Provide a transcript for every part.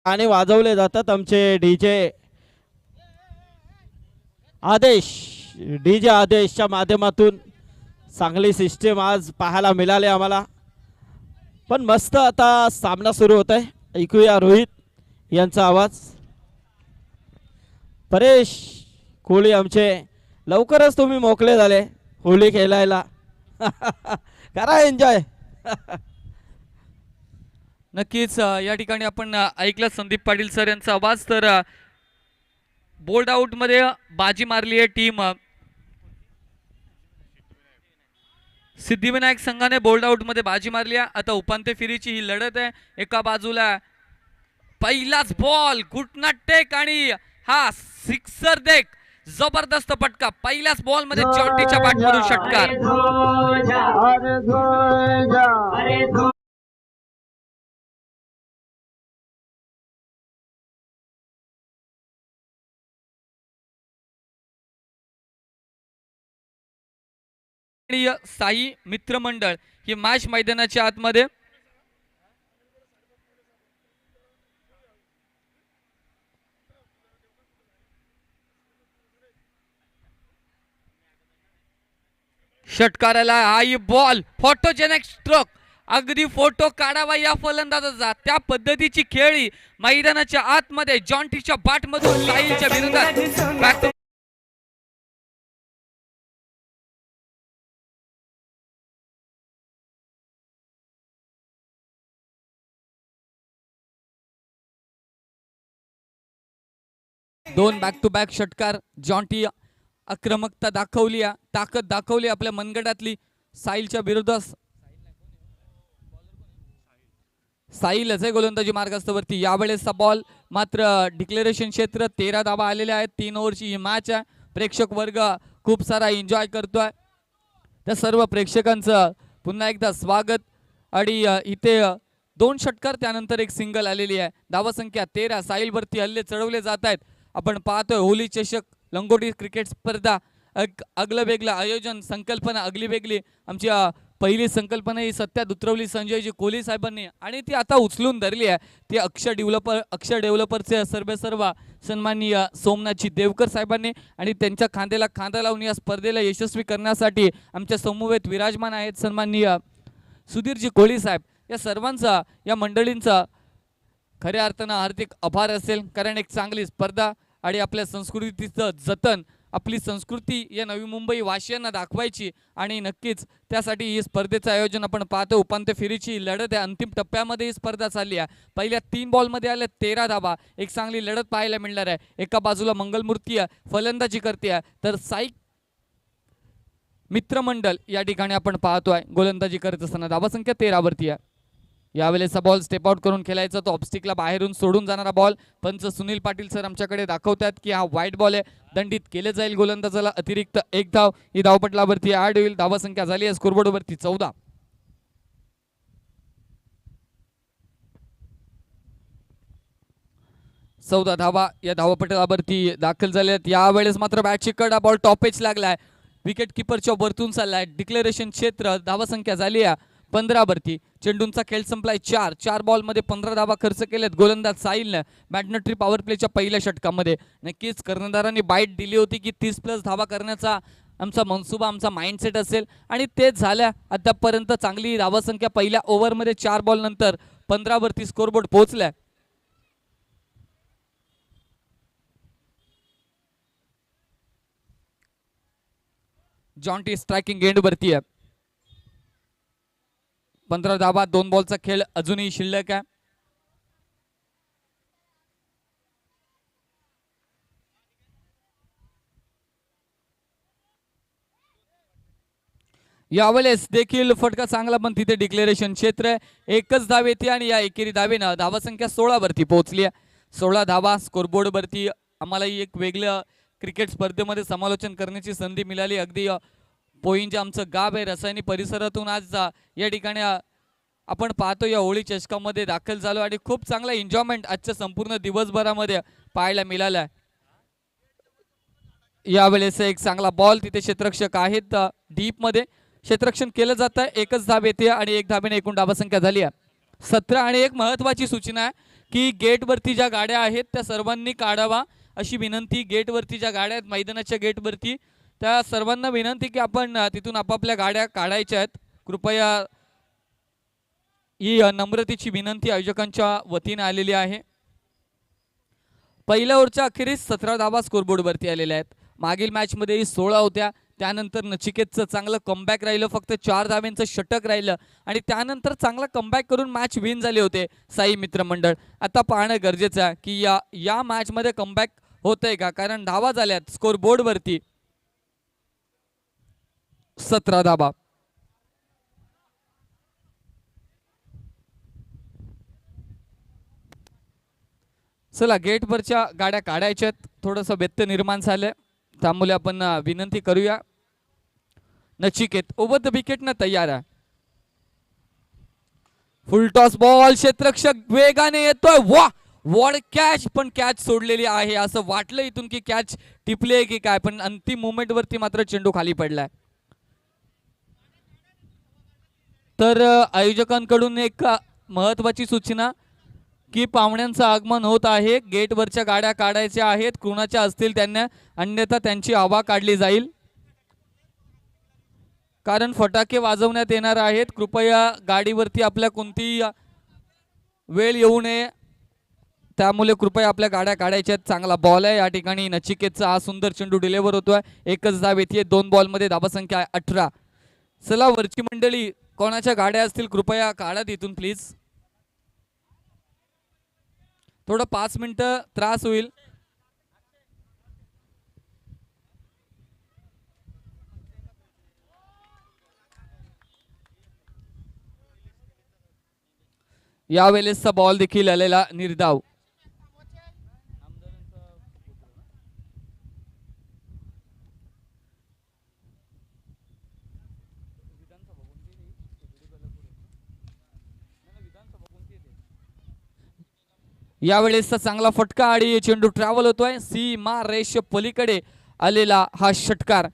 गाणे वाजवले जातात आमचे डीजे आदेश. डीजे आदेशच्या माध्यमातून चांगली सिस्टीम आज पाहायला मिळाली आम्हाला. पण मस्त आता सामना सुरू होत आहे. ऐकूया रोहित यांचा आवाज. परेश कोळी आमचे लवकरच तुम्ही मोकळे झाले होळी खेळायला. करा एन्जॉय. नक्कीच या ठिकाणी आपण ऐकलं संदीप पाटील सर यांचा आवाज. तर बोल्ड आउट मध्ये बाजी मारली आहे टीम सिद्धिविनायक संघाने. बोल्ड आउट मध्ये बाजी मारली आहे. आता उपांत्य फेरीची ही लढत आहे. एका बाजूला पहिलाच बॉल घुटना टेक आणि हा सिक्सर देख. जबरदस्त पटका पहिल्याच बॉल मध्ये जॉन्टीच्या बॅटमधून षटकार. साई मित्रमंडळ ही मॅच मैदानाच्या आतमध्ये. षटकाराला आई बॉल फोटोजेनिक स्ट्रोक. अगदी फोटो काढावा या फलंदाजाचा त्या पद्धतीची खेळी मैदानाच्या आतमध्ये जॉन्टीच्या बॅटमधून साईलच्या विरोधात. दोन बॅक टू बॅक षटकार. जॉन्टी आक्रमकता दाखवली, ताकद दाखवली आपल्या मनगटातली साहिलच्या विरोधात. साहिलच आहे गोलंदाजी मार्गस्थावरती. यावेळेसचा बॉल मात्र डिक्लेरेशन क्षेत्र. 13 धावा आलेल्या आहेत. 3 ओव्हरची ही मॅच आहे. प्रेक्षक वर्ग खूप सारा एन्जॉय करतोय. त्या सर्व प्रेक्षकांचं पुन्हा एकदा स्वागत. आणि इथे 2 षटकार त्यानंतर एक सिंगल आलेली आहे. धावा संख्या 13. साहिलवरती हल्ले चढवले जात आहेत. आपण पाहतोय होली चषक लंगोटी क्रिकेट स्पर्धा. अगलं वेगळं आयोजन, संकल्पना अगली वेगळी. आमची पहिली संकल्पना ही सत्यात उतरवली संजयजी कोहली साहेबांनी आणि ती आता उचलून धरली आहे. ती अक्षर डेव्हलपरचे सर्व सन्माननीय सोमनाथजी देवकर साहेबांनी. आणि त्यांच्या खांद्याला खांदा लावून या स्पर्धेला यशस्वी करण्यासाठी आमच्या समवेत विराजमान आहेत सन्माननीय सुधीरजी कोहली साहेब. या सर्वांचा, या मंडळींचा खऱ्या अर्थानं हार्दिक आभार असेल. कारण एक चांगली स्पर्धा आणि आपल्या संस्कृतीचं जतन, आपली संस्कृती या नवी मुंबई वासियांना दाखवायची आणि नक्कीच त्यासाठी ही स्पर्धेचं आयोजन आपण पाहतो. उपांत्य फेरीची लढत आहे. अंतिम टप्प्यामध्ये ही स्पर्धा चालली आहे. पहिल्या 3 बॉलमध्ये आल्या 13 धावा. एक चांगली लढत पाहायला मिळणार आहे. एका बाजूला मंगलमूर्ती फलंदाजी करते तर साई मित्रमंडळ या ठिकाणी आपण पाहतोय गोलंदाजी करत असताना. धावा संख्या 13 वरती आहे. यावेळेसचा बॉल स्टेप आउट करून खेळायचा. तो ऑब्स्टिकला बाहेरून सोडून जाणारा बॉल. पंच सुनील पाटील सर आमच्याकडे दाखवतात की हा वाईट बॉल आहे. दंडित केले जाईल गोलंदाजाला. अतिरिक्त 1 धाव ही धावपटलावरती ऍड होईल. धावा संख्या झाली आहे स्कोरबोर्डवरती 14. धावा या धावपटलावरती दाखल झाल्यात. यावेळेस मात्र बॅटची कडा बॉल टॉपेच लागलाय. विकेट किपरच्या वरतून चाललाय. डिक्लेरेशन क्षेत्र. धावा संख्या झाली आहे 15 वरती. चेंडूंचा खेळ संपलाय. 4 बॉलमध्ये 15 धावा खर्च केल्यात गोलंदाज साहिलने बॅटनट्री पॉवर प्लेच्या पहिल्या षटकामध्ये. नक्कीच कर्णधारांनी बाईट दिली होती की 30+ धावा करण्याचा आमचा मनसुबा, आमचा माइंडसेट असेल आणि तेच झाल्या. आतापर्यंत चांगली धावा संख्या पहिल्या ओव्हरमध्ये 4 बॉल नंतर 15 वरती स्कोरबोर्ड पोहोचलाय. जॉन्टी स्ट्रायकिंग एंड वरती आहे. 15 धावा. 2 बॉलचा खेळ अजूनही शिल्लक आहे. यावेळेस देखील फटका चांगला पण तिथे डिक्लेरेशन क्षेत्र आहे. एकच धाव येते आणि या एकेरी धावेनं धावा संख्या 16 वरती पोहोचली आहे. 16 धावा स्कोरबोर्ड वरती. आम्हालाही एक वेगळं क्रिकेट स्पर्धेमध्ये समालोचन करण्याची संधी मिळाली. अगदी पोईंचे आमचं गाव आहे. रसायनी परिसरातून आज या ठिकाणी आपण पाहतो या होळी चषकामध्ये दाखल झालो आणि खूप चांगला एन्जॉयमेंट आजच्या संपूर्ण दिवसभरामध्ये पाहायला मिळाला. यावेळेस एक चांगला बॉल. तिथे क्षेत्ररक्षक आहेत डीप मध्ये. क्षेत्ररक्षण केलं जातं. एकच धाव येते आणि 1 धावेने एकूण धावा संख्या झाली आहे 17. आणि एक महत्वाची सूचना आहे की गेटवरती ज्या गाड्या आहेत त्या सर्वांनी काढावा अशी विनंती. गेटवरती ज्या गाड्या आहेत मैदानाच्या गेटवरती त्या सर्वांना विनंती की आपण तिथून आपापल्या गाड्या काढायच्या आहेत. कृपया ही नम्रतेची विनंती आयोजकांच्या वतीने आलेली आहे. पहिल्या ओव्हरच्या अखेरीस 17 धावा स्कोरबोर्डवरती आलेल्या आहेत. मागील मॅचमध्ये 16 होत्या. त्यानंतर नचिकेतचं चांगलं कमबॅक राहिलं, फक्त 4 धाव्यांचं षटक राहिलं आणि त्यानंतर चांगला कमबॅक करून मॅच विन झाले होते साई मित्रमंडळ. आता पाहणं गरजेचं आहे की या मॅचमध्ये कमबॅक होतंय का, कारण धावा झाल्यात स्कोरबोर्डवरती 17 धावा. चला गेटवरच्या गाड्या काढायच्यात. थोडंसं व्यत्यय निर्माण झालंय त्यामुळे आपण विनंती करूया. नचिकेत ओव्हर द विकेटनं तयार आहे. फुल टॉस बॉल, क्षेत्ररक्षक वेगाने येतोय. वा वॉड कॅच, पण कॅच सोडलेली आहे. असं वाटलं इथून की कॅच टिपले की काय, पण अंतिम मोमेंट वरती मात्र चेंडू खाली पडलाय. तर आयोजकांकडून एक महत्वाची सूचना की पाहुण्यांचं आगमन होत आहे. गेटवरच्या गाड्या काढायच्या आहेत. कुणाच्या असतील त्यांना, अन्यथा त्यांची हवा काढली जाईल, कारण फटाके वाजवण्यात येणार आहेत. कृपया गाडीवरती आपल्या कोणतीही वेळ येऊ नये, त्यामुळे कृपया आपल्या गाड्या काढायच्या आहेत. चांगला बॉल आहे या ठिकाणी. नचिकेतचा हा सुंदर चेंडू डिलिव्हर होतोय. एकच धाव येते 2 बॉलमध्ये. धावसंख्या 18. चला वरची मंडळी, कोणाच्या गाड्या असतील कृपया काढा तिथून प्लीज. थोडं 5 मिनिटं त्रास होईल. यावेळेसचा बॉल देखील आलेला निर्धाव. यावेळेसचा चांगला फटका आणि चेंडू ट्रॅव्हल होतोय. सीमा रेष पलीकडे आलेला हा षटकार.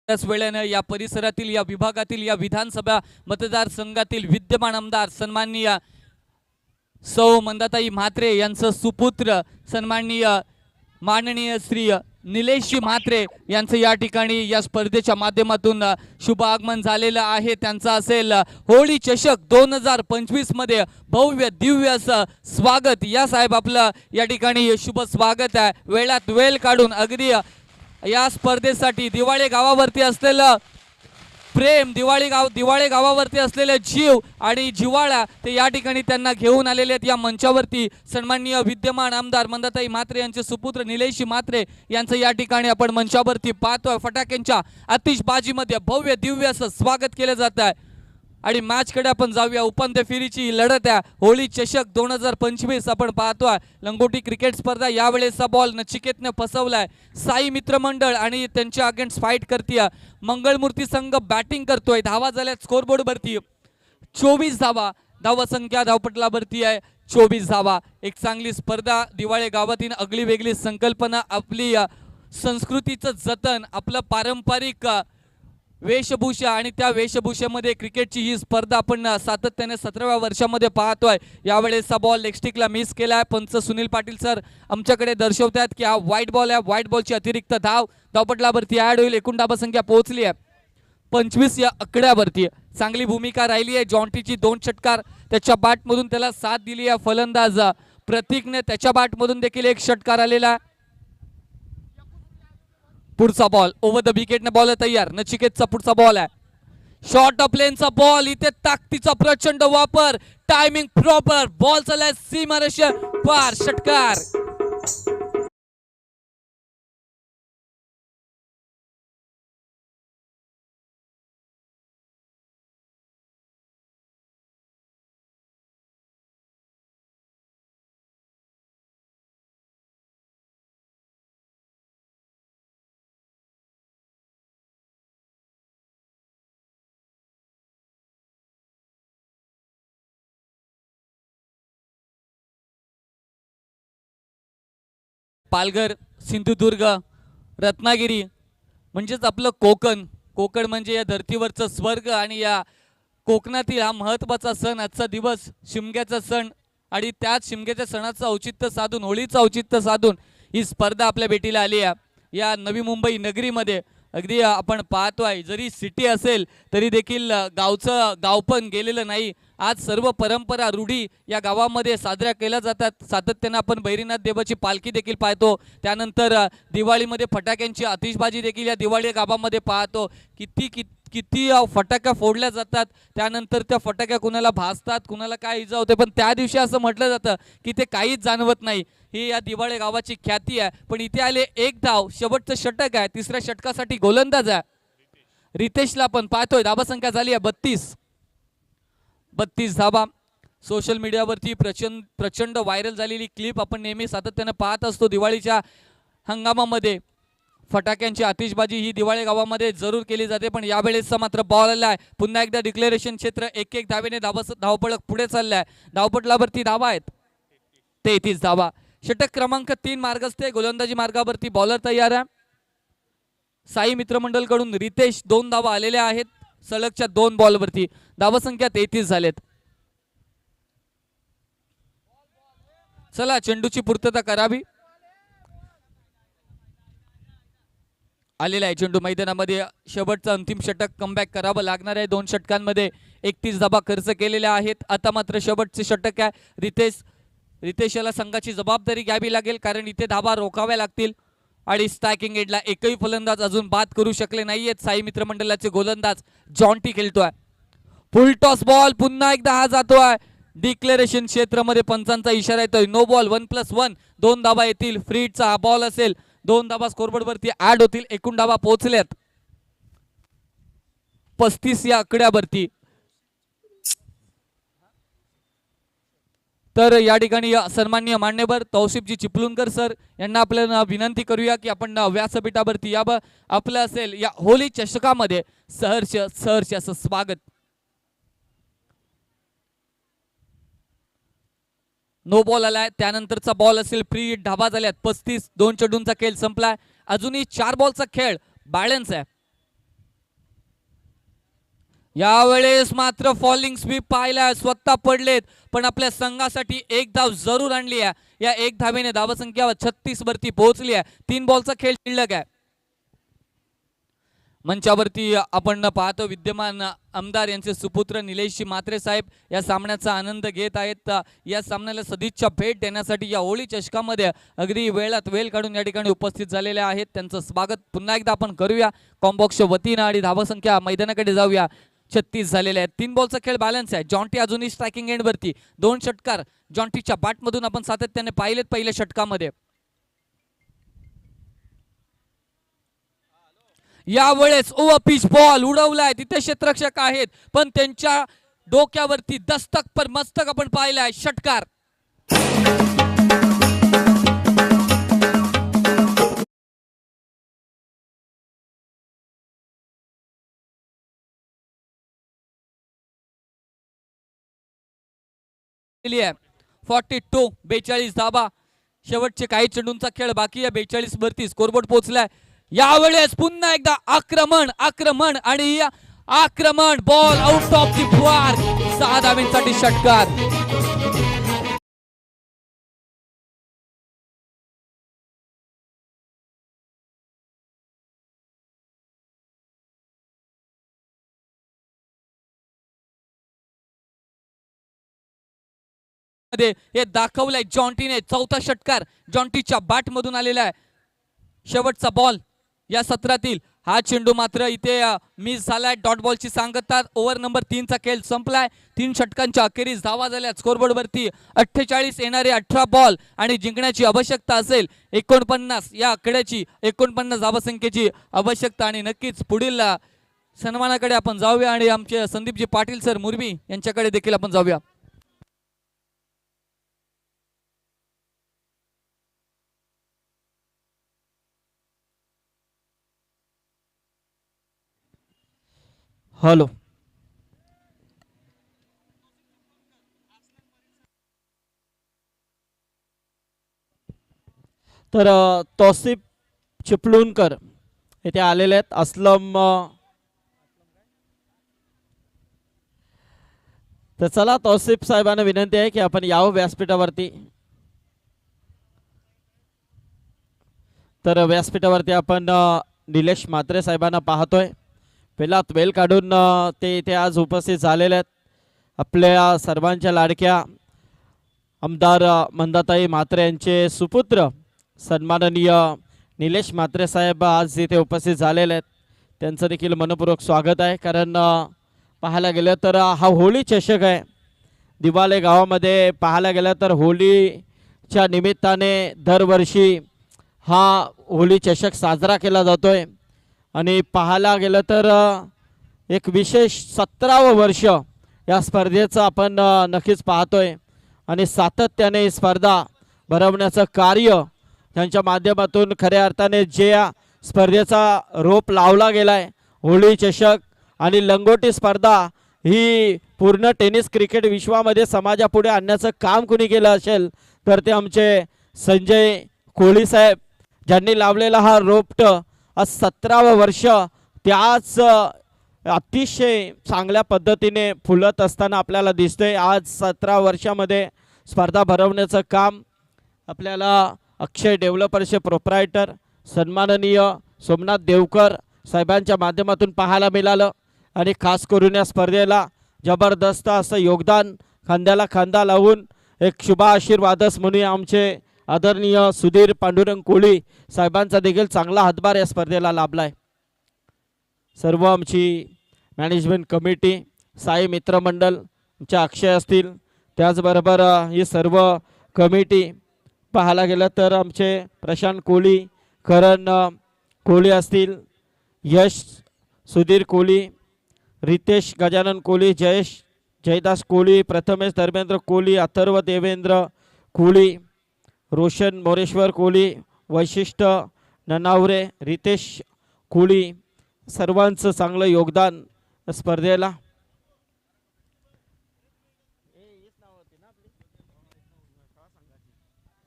त्याच वेळेने या परिसरातील, या विभागातील, या विधानसभा मतदारसंघातील विद्यमान आमदार सन्माननीय सौ मंदाताई म्हात्रे यांचं सुपुत्र सन्माननीय माननीय श्री निलेशजी म्हात्रे यांचं या ठिकाणी या स्पर्धेच्या माध्यमातून शुभ आगमन झालेलं आहे. त्यांचं असेल होळी चषक 2025 मध्ये भव्य दिव्य असं स्वागत. या साहेब आपलं या ठिकाणी शुभ स्वागत आहे. वेळात वेळ काढून अगदी या स्पर्धेसाठी दिवाळे गावावरती असलेलं प्रेम, दिवाळे गावावरती असलेले जीव आणि जिव्हाळा ते या ठिकाणी त्यांना घेऊन आलेले आहेत. या मंचावरती सन्माननीय विद्यमान आमदार मंदाताई म्हात्रे यांचे सुपुत्र निलेशजी म्हात्रे यांचं या ठिकाणी आपण मंचावरती पाहतोय. फटाक्यांच्या आतिषबाजीमध्ये भव्य दिव्य असं स्वागत केलं जात आहे. आणि मॅचकडे आपण जाऊया. उपांत्य फेरीची लढत आहे. होळी चषक 2025 आपण पाहतोय. लंगोटी क्रिकेट स्पर्धा. यावेळेसचा बॉल नचिकेतने फसवलाय. साई मित्रमंडळ आणि त्यांच्या अगेन्स्ट फाईट करतीय. मंगळमूर्ती संघ बॅटिंग करतोय. धावा झाल्यात स्कोरबोर्ड वरती 24 धावा. धावसंख्या धावपटलावरती आहे 24 धावा. एक चांगली स्पर्धा. दिवाळे गावातील आगळी वेगळी संकल्पना, आपली संस्कृतीचं जतन, आपलं पारंपरिक वेशभूषा आणि त्या वेशभूषेमध्ये क्रिकेटची ही स्पर्धा आपण सातत्याने 17व्या वर्षामध्ये पाहतोय. यावेळेसचा बॉल लेगस्टिकला मिस केलाय. पंच सुनील पाटील सर आमच्याकडे दर्शवतात की हा व्हाईट बॉल आहे. व्हाईट बॉलची अतिरिक्त धावपटलावरती ऍड होईल. एकूण धावसंख्या पोहोचली आहे 25 या आकड्यावरती. चांगली भूमिका राहिली आहे. जॉन्टीची 2 षटकार त्याच्या बॅटमधून त्याला साथ दिली आहे. फलंदाज प्रतीकने त्याच्या बॅटमधून देखील 1 षटकार आलेला. पुढचा बॉल ओव्हर द विकेटने बॉल तयार. नचिकेतचा पुढचा बॉल आहे. शॉर्ट ऑफ लेनचा बॉल. इथे ताकदीचा प्रचंड वापर. Timing proper. बॉल चाललाय सीमारेषे पार. षटकार. पालघर, सिंधुदुर्ग, रत्नागिरी म्हणजेच आपलं कोकण. कोकण म्हणजे या धर्तीवरचं स्वर्ग आणि या कोकणातील हा महत्त्वाचा सण, आजचा दिवस शिमग्याचा सण आणि त्याच शिमग्याच्या सणाचं औचित्य साधून, होळीचं औचित्य साधून ही स्पर्धा आपल्या भेटीला आली आहे या नवी मुंबई नगरीमध्ये. अगदी आपण पाहतोय, जरी सिटी असेल तरी देखील गावचं गाव पण गेलेलं नाही. आज सर्व परंपरा रूढी या गावामध्ये साजऱ्या केल्या जातात. सातत्यानं आपण बैरीनाथ देवाची पालखी देखील पाहतो. त्यानंतर दिवाळीमध्ये फटाक्यांची आतिषबाजी देखील या दिवाळी गावामध्ये पाहतो. किती फटाक्या फोडल्या जातात. त्यानंतर त्या फटाक्या कुणाला भासतात, कुणाला काय इजा होते, पण त्या दिवशी असं म्हटलं जातं की ते काहीच जाणवत नाही. ही या दिवाळी गावाची ख्याती आहे. पण इथे आले एक धाव, शेवटचं षटक आहे, तिसऱ्या षटकासाठी गोलंदाज आहे रितेशला पण पाहतोय. धाबा संख्या झाली आहे 32 धाबा. सोशल मीडियावरती प्रचंड व्हायरल झालेली क्लिप आपण नेहमी सातत्याने पाहत असतो. दिवाळीच्या हंगामामध्ये फटाक्यांची आतिषबाजी ही दिवाळी गावामध्ये जरूर केली जाते. पण यावेळेसचा मात्र बॉल आला आहे. पुन्हा एकदा डिक्लेरेशन क्षेत्र 1-1 धावेने धावपळक पुढे चाललाय. धावपटलावरती धावा आहेत 33 धावा. षटक क्रमांक 3 मार्गस्थ आहे. गोलंदाजी मार्गावरती बॉलर तयार आहे. साई मित्रमंडळ कडून रितेश 2 धावा आलेल्या आहेत सलगच्या 2 बॉलवरती. धावा संख्या 33 झालेत. चला चेंडूची पूर्तता करावी. आलेला आहे चेंडू मैदानामध्ये. शेवटचं अंतिम षटक कमबॅक करावं लागणार आहे. 2 षटकांमध्ये 31 धाबा खर्च केलेल्या आहेत. आता मात्र शेवटचे षटक आहे. रितेश याला संघाची जबाबदारी घ्यावी लागेल, कारण इथे धाबा रोखाव्या लागतील आणि स्ट्रायकिंग एंडला एकही फलंदाज अजून बाद करू शकले नाहीयेत. साई मित्रमंडळाचे गोलंदाज जॉन्टी खेळतोय. फुल टॉस बॉल पुन्हा एकदा हा जातोय डिक्लेरेशन क्षेत्रामध्ये. पंचांचा इशारा येतोय. No ball 1+1. 2 धाबा येतील. फ्री हिटचा हा बॉल असेल. 2 धाबा स्कोरबोर्ड वरती ऍड होतील. एकूण धाबा पोहोचल्यात 35 या आकड्यावरती. तर या ठिकाणी सन्माननीय मान्यवर तौसिफजी चिपळूणकर सर यांना आपल्याला विनंती करूया की आपण व्यासपीठावरती यावं. आपलं असेल या होली चषकामध्ये सहर्ष असं स्वागत. नो बॉल आलाय. त्यानंतरचा बॉल असेल फ्री हिट. धाबा झाल्यात 35. 2 चेंडूंचा खेळ संपलाय. अजूनही 4 बॉलचा खेळ बॅलन्स आहे. यावेळेस मात्र फॉलिंग स्वीप पाहिला. स्वतः पडलेत पण आपल्या संघासाठी एक धाव जरूर आणली आहे. या एक धावेने धावसंख्या 36 वरती पोहोचली आहे. 3 बॉलचा खेळ शिल्लक आहे. मंचावरती आपण पाहतो विद्यमान आमदार यांचे सुपुत्र निलेशजी म्हात्रे साहेब या सामन्याचा आनंद घेत आहेत. या सामन्याला सदिच्छा भेट देण्यासाठी या होळी चषकामध्ये अगदी वेळात वेळ काढून या ठिकाणी उपस्थित झालेले आहेत. त्यांचं स्वागत पुन्हा एकदा आपण करूया कॉम्बॉक्सच्या वतीनं आणि धावसंख्या मैदानाकडे जाऊया. 36 झालेले आहेत. 3 बॉलचा खेळ बॅलन्स आहे. जॉन्टी अजूनही स्ट्रायकिंग एंड वरती. 2 षटकार जॉन्टीच्या बॅटमधून आपण सातत्याने पाहिलेत पहिल्या षटकामध्ये. यावेळेस ओव्हर पिच बॉल उडवलाय. तिथे क्षेत्ररक्षक आहेत पण त्यांच्या डोक्यावरती दस्तक पर मस्तक आपण पाहिलाय. षटकार आहे. 42 धाबा. शेवटचे काही चेंडूंचा खेळ बाकी आहे. 42 वरती स्कोरबोर्ड पोहोचलाय. यावेळेस पुन्हा एकदा आक्रमण आणि आक्रमण बॉल आउट ऑफ दी फुआर. 6 धावांसाठी षटकार. हे दाखवलंय जॉन्टीने. 4था षटकार जॉन्टीच्या बॅट मधून आलेला आहे. शेवटचा बॉल या सत्रातील. हा चेंडू मात्र इथे मिस झालाय. डॉट बॉलची सांगतात. ओव्हर नंबर 3 चा खेळ संपलाय. 3 षटकांच्या अखेरीस धावा झाल्या स्कोरबोर्ड वरती 48. येणारे 18 बॉल आणि जिंकण्याची आवश्यकता असेल 49. या आकड्याची 49 धावसंख्येची आवश्यकता. आणि नक्कीच पुढील सन्मानाकडे आपण जाऊया आणि आमचे संदीपजी पाटील सर मुरबी यांच्याकडे देखील आपण जाऊया. हॅलो. तर तौसिफ चिपळूणकर येथे आलेले आहेत. असलम तर चला तौसिफ साहेबांना विनंती आहे की आपण यावं व्यासपीठावरती. तर व्यासपीठावरती आपण निलेश म्हात्रे साहेबांना पाहतोय. पहिलात वेल काढून ते इथे आज उपस्थित झालेले आहेत. आपल्या सर्वांच्या लाडक्या आमदार मंदाताई म्हात्रे यांचे सुपुत्र सन्माननीय निलेश म्हात्रे साहेब आज इथे उपस्थित झालेले आहेत. त्यांचं देखील मनपूर्वक स्वागत आहे. कारण पाहायला गेलं तर हा होळी चषक आहे. दिवाले गावामध्ये पाहायला गेलं तर होळीच्या निमित्ताने दरवर्षी हा होळी चषक साजरा केला जातोय. आणि पाहायला गेलं तर एक विशेष 17वं वर्ष या स्पर्धेचं आपण नक्कीच पाहतोय. आणि सातत्याने ही स्पर्धा भरवण्याचं कार्य त्यांच्या माध्यमातून खऱ्या अर्थाने जे या स्पर्धेचा रोप लावला गेला आहे. होळी चषक आणि लंगोटी स्पर्धा ही पूर्ण टेनिस क्रिकेट विश्वामध्ये समाजापुढे आणण्याचं काम कुणी केलं असेल तर ते आमचे संजय कोहली साहेब, ज्यांनी लावलेला हा रोपट आज 17वं वर्ष त्याच अतिशय चांगल्या पद्धतीने फुलत असताना आपल्याला दिसतंय. आज 17 वर्षामध्ये स्पर्धा भरवण्याचं काम आपल्याला अक्षय डेव्हलपर्सचे प्रोप्रायटर सन्माननीय सोमनाथ देवकर साहेबांच्या माध्यमातून पाहायला मिळालं. आणि खास करून या स्पर्धेला जबरदस्त असं योगदान खांद्याला खांदा लावून एक शुभ आशीर्वादच म्हणून आमचे आदरणीय सुधीर पांडुरंग कोळी साहेबांचा देखील चांगला हातभार या स्पर्धेला लाभला आहे. सर्व आमची मॅनेजमेंट कमिटी, साई मित्रमंडळ, आमचे अक्षय असतील, त्याचबरोबर ही सर्व कमिटी पाहायला गेलं तर आमचे प्रशांत कोळी, करण कोळी असतील, यश सुधीर कोळी, रितेश गजानन कोळी, जयेश जयदास कोळी, प्रथमेश धर्मेंद्र कोळी, अथर्व देवेंद्र कोळी, रोशन मोरेश्वर कोळी, वैशिष्ट ननावरे, रितेश कोळी, सर्वांचं चांगलं योगदान स्पर्धेला.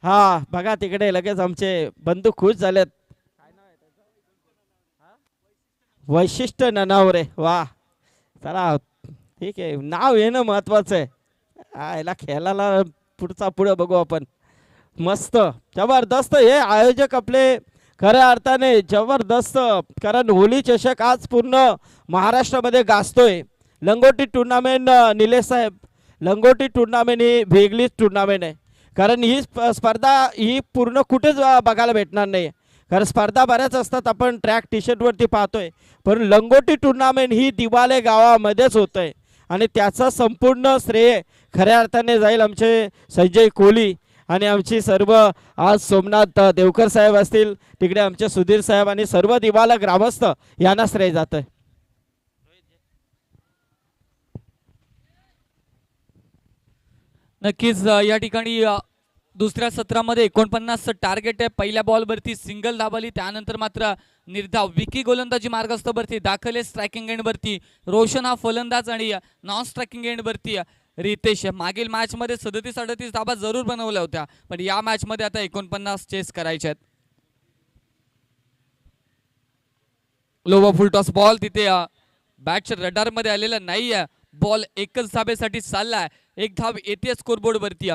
हा बघा तिकडे लगेच आमचे बंधू खुश झालेत. वैशिष्ट्य ननावरे, वा चला ठीक आहे, नाव येणं महत्वाचं आहे. याला खेळायला पुढे बघू आपण. मस्त जबरदस्त हे आयोजक आपले खऱ्या अर्थाने जबरदस्त. कारण होळी चषक आज पूर्ण महाराष्ट्रामध्ये गाजतोय. लंगोटी टुर्नामेंट निलेश साहेब, लंगोटी टुर्नामेंट ही वेगळीच टुर्नामेंट आहे. कारण ही स्पर्धा ही पूर्ण कुठेच बघायला भेटणार नाही. कारण स्पर्धा बऱ्याच असतात, आपण ट्रॅक टी शर्टवरती पाहतोय, पण लंगोटी टुर्नामेंट ही दिवाले गावामध्येच होत आहे. आणि त्याचा संपूर्ण श्रेय खऱ्या अर्थाने जाईल आमचे संजय कोहली आणि आमची सर्व आज सोमनाथ देवकर साहेब असतील, तिकडे आमचे सुधीर साहेब आणि सर्व दिवाला ग्रामस्थ यांना श्रेय जात आहे. नक्कीच या ठिकाणी दुसऱ्या सत्रामध्ये 49 टार्गेट आहे. पहिल्या बॉलवरती सिंगल दाबली, त्यानंतर मात्र निर्धाव विकी गोलंदाजी मार्गस्थावरती दाखल आहे. स्ट्रायकिंग एंडवरती रोशन हा फलंदाज आणि नॉन स्ट्रायकिंग एंडवरती रितेश. मागील मॅचमध्ये 37-38 धाबा जरूर बनवल्या होत्या, पण या मॅचमध्ये आता 49 चेस करायचे आहेत. लोवा फुल टॉस बॉल तिथे बॅटच्या रडारमध्ये आलेला नाही आहे. बॉल एकच धाबेसाठी चाललाय, एक धाव येते स्कोरबोर्ड वरती.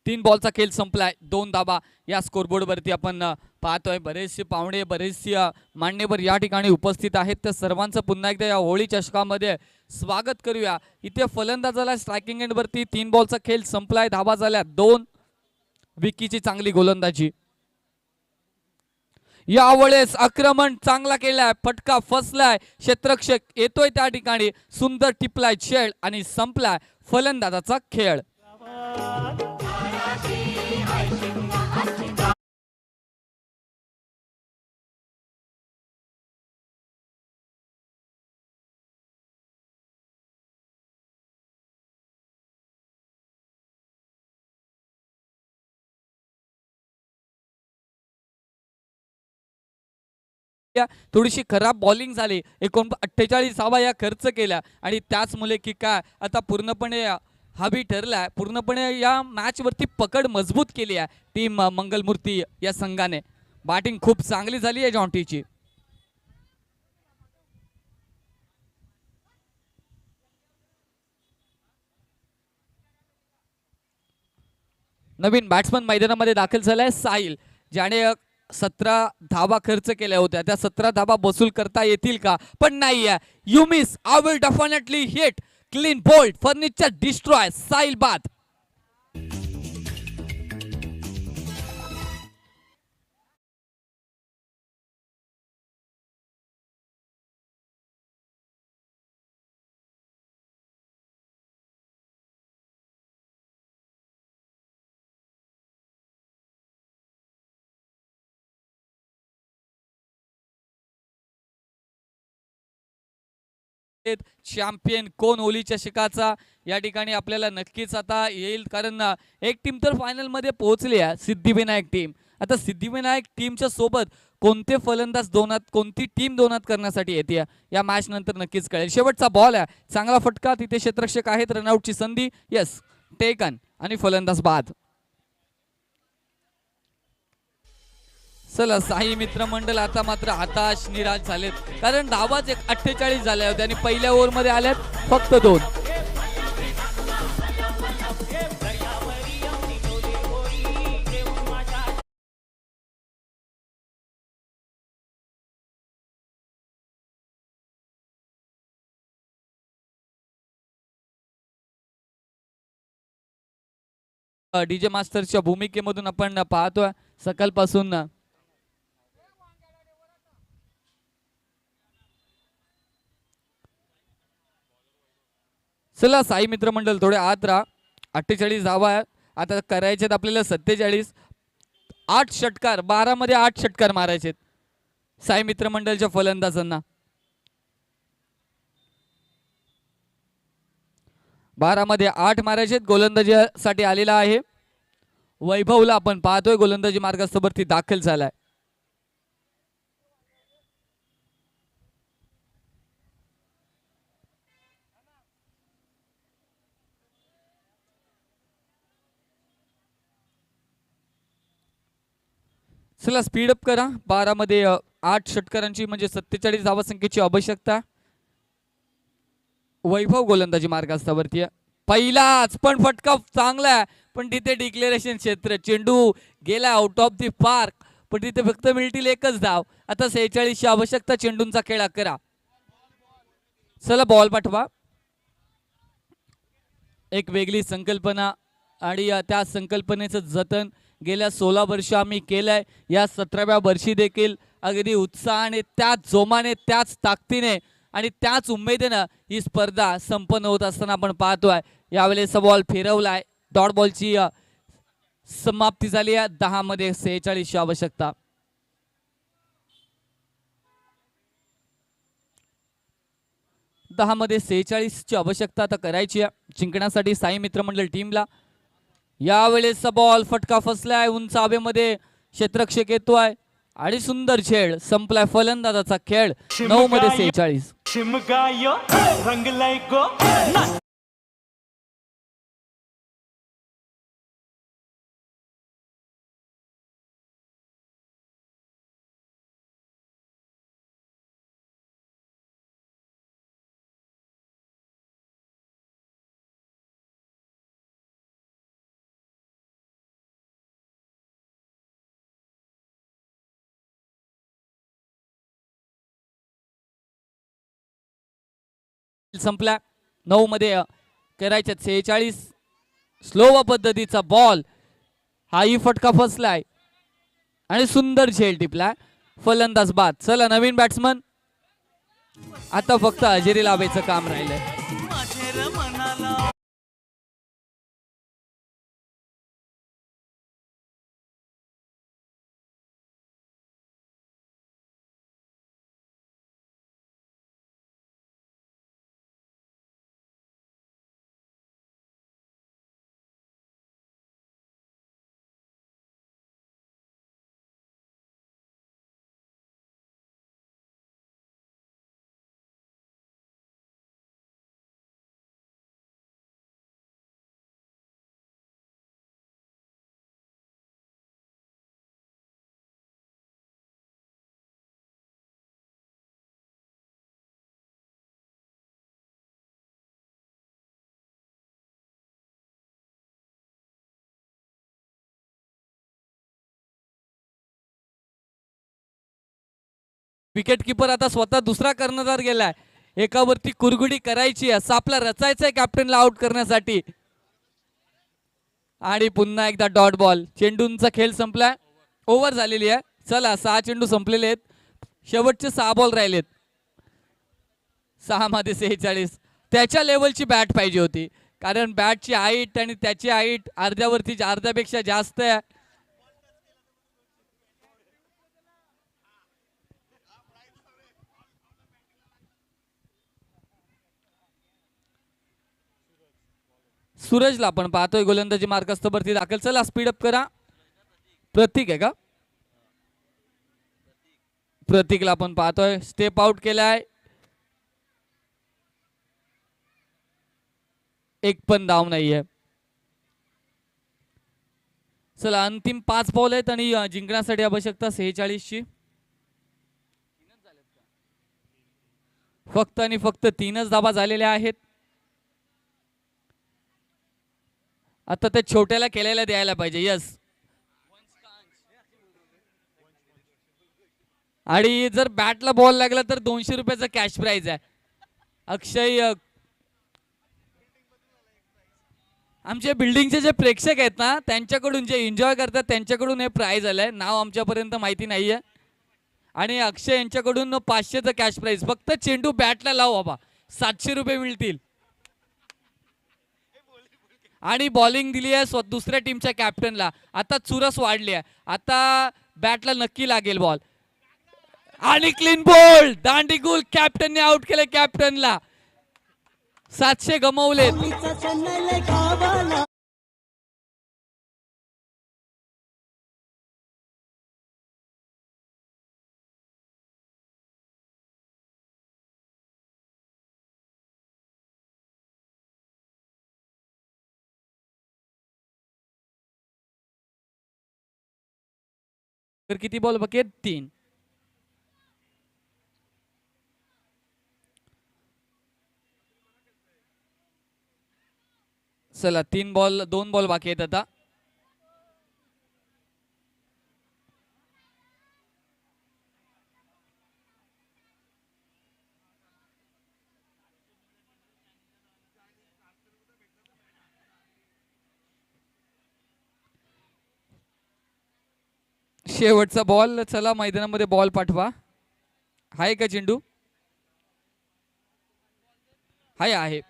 3 बॉलचा खेळ संपलाय, 2 धाबा या स्कोरबोर्ड वरती आपण पाहतोय. बरेचसे पाहुणे, बरेचसे मान्यवर या ठिकाणी उपस्थित आहेत. तर सर्वांचं पुन्हा एकदा या होळी चषकामध्ये स्वागत करूया. इथे फलंदाजाला स्ट्रायकिंग एंड वरती 3 बॉलचा खेळ संपलाय, धाबा झाल्या 2. विकीची चांगली गोलंदाजी. यावेळेस आक्रमण चांगला केलाय, फटका फसलाय, क्षेत्ररक्षक येतोय त्या ठिकाणी, सुंदर टिपलाय खेळ आणि संपलाय फलंदाजाचा खेळ. थोडीशी खराब बॉलिंग झाली, 48 धावा या खर्च केल्या आणि त्याच मुले की काय आता पूर्णपणे हा बी ठरलाय. पूर्णपणे या मॅच वरती पकड मजबूत केली आहे टीम मंगलमूर्ती या संघाने. बॅटिंग खूप चांगली झाली आहे जॉन्टीची. नवीन बॅट्समन मैदानामध्ये दाखल झालाय साहिल, ज्याने 17 धावा खर्च केल्या होत्या. त्या 17 धावा वसूल करता येतील का? पण नाहीये. You miss, I will definitely hit, clean bowled, furniture destroy, Sahil बाद. चॅम्पियन कोण ओली चषकाचा या ठिकाणी आपल्याला नक्कीच आता येईल, कारण एक टीम तर फायनल मध्ये पोहोचली आहे, सिद्धिविनायक टीम. आता सिद्धिविनायक टीमच्या सोबत कोणते फलंदाज दोनात, कोणती टीम दोनात करण्यासाठी येते या मॅच नंतर नक्कीच कळेल. शेवटचा बॉल आहे, चांगला फटका, तिथे क्षेत्ररक्षक आहेत, रनआउटची संधी, यस टेकन, आणि फलंदाज बाद. चला साई मित्रमंडळ आता मात्र हताश निराश झालेत, कारण धावाच 48 झाल्या होत्या आणि पहिल्या ओव्हर मध्ये आल्यात फक्त 2. डीजे मास्टरच्या भूमिकेमधून आपण पाहतोय सकाळपासून. चला साई मित्रमंडळ थोडे आत राहा. 48 धावा आता करायचे आपल्याला 47. 8 षटकार, 12 मध्ये 8 षटकार मारायचे साई मित्रमंडळच्या फलंदाजांना. 12 मध्ये 8 मारायचे. गोलंदाजीसाठी आलेला आहे वैभवला, आपण पाहतोय गोलंदाजी मार्गावरती दाखल झालाय. चला स्पीड अप करा. 12 मध्ये 8 षटकारांची म्हणजे 47 धावसंख्येची आवश्यकता. वैभव गोलंदाजी मार्गावरती पहिलाच पण फटका चांगला आहे, पण तिथे डिक्लेरेशन क्षेत्र, चेंडू गेला आउट ऑफ दी पार्क, पण तिथे फक्त मिळतील 1च धाव. आता 46 ची आवश्यकता, चेंडूंचा खेळ करा. चला बॉल पाठवा. एक वेगळी संकल्पना आणि त्या संकल्पनेचं जतन गेल्या 16 वर्ष आम्ही केलंय. या 17व्या वर्षी देखील अगदी उत्साहाने, त्याच जोमाने, त्याच ताकदीने आणि त्याच उमेदीने ही स्पर्धा संपन्न होत असताना आपण पाहतोय. यावेळेस बॉल फिरवलाय, डॉट बॉलची समाप्ती झाली आहे. 10 मध्ये 46 ची आवश्यकता. मध्ये 46 ची आवश्यकता आता करायची आहे जिंकण्यासाठी साई मित्रमंडळ टीमला. यावेळेस बॉल फटका फसलाय, उंच हवेमध्ये क्षेत्ररक्षक येतोय आणि सुंदर खेळ संपलाय. फलंदाजाचा खेळ. 9 मध्ये 46. संपला. 9 मध्ये करायचे 46. स्लो पद्धतीचा बॉल, हाही फटका फसलाय आणि सुंदर झेल टिपला. फलंदाज बाद. चला नवीन बॅट्समन, आता फक्त हजेरी लावायचं काम राहिलंय. विकेट किपर आता स्वतः दुसरा कर्णधार गेलाय. एकावरती कुरगुडी करायची आहे, सापला रचायचंय कॅप्टनला आउट करण्यासाठी. आणि पुन्हा एकदा डॉट बॉल. चेंडूंचा खेळ संपलाय, ओव्हर झालेली आहे. चला 6 चेंडू संपलेले आहेत, शेवटचे 6 बॉल राहिलेत. 6 मध्ये 46. त्याच्या लेवलची बॅट पाहिजे होती, कारण बॅटची हाईट आणि त्याची हाईट अर्ध्यापेक्षा जास्त आहे. सूरजला आपण पाहतोय गोलंदाजी मार्गस्थावरती दाखल. चला स्पीडअप करा. प्रतीक आहे का? प्रतीकला आपण पाहतोय, स्टेप आउट केलाय. एक पण धाव नाहीये. चला अंतिम 5 बॉल आहेत आणि जिंकण्यासाठी आवश्यकता 46 ची. फक्त आणि फक्त 3च धावा झालेल्या आहेत. आता त्या छोट्याला केलेला द्यायला पाहिजे. यस. आणि जर बॅटला बॉल लागला तर 200 रुपयाचा कॅश प्राइज आहे. अक्षय, आमच्या बिल्डिंगचे जे प्रेक्षक आहेत ना, त्यांच्याकडून जे एन्जॉय करतात त्यांच्याकडून हे प्राइज आलंय. नाव आमच्यापर्यंत माहिती नाहीये. आणि अक्षय यांच्याकडून 500चं कॅश प्राइज. फक्त चेंडू बॅटला लाव बाबा, 700 रुपये मिळतील. आणि बॉलिंग दिली आहे दुसऱ्या टीमच्या कॅप्टनला. आता चुरस वाढली आहे, आता बॅटला नक्की लागेल बॉल. आणि क्लीन बोल्ड, दांडीगुल. कॅप्टनने आउट केलं कॅप्टनला. 700 गमावले. तर किती बॉल बाकी आहेत? 3. चला 2 बॉल बाकी आहेत आता. शेवटचा बॉल. चला मैदानामध्ये बॉल पाठवा. आहे का चेंडू? आहे.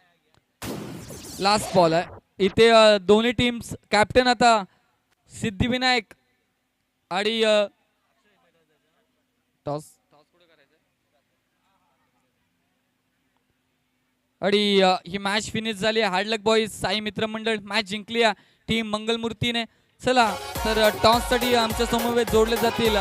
लास्ट बॉल आहे इथे. दोन्ही टीम्स कॅप्टन आता सिद्धिविनायक आणि टॉस आणि ही मॅच फिनिश झाली. हार्ड लक बॉईज, साई मित्र मंडळ मॅच जिंकली टीम मंगलमूर्तीने. चला तर टॉस साठी आमच्या समवेत जोडले जातील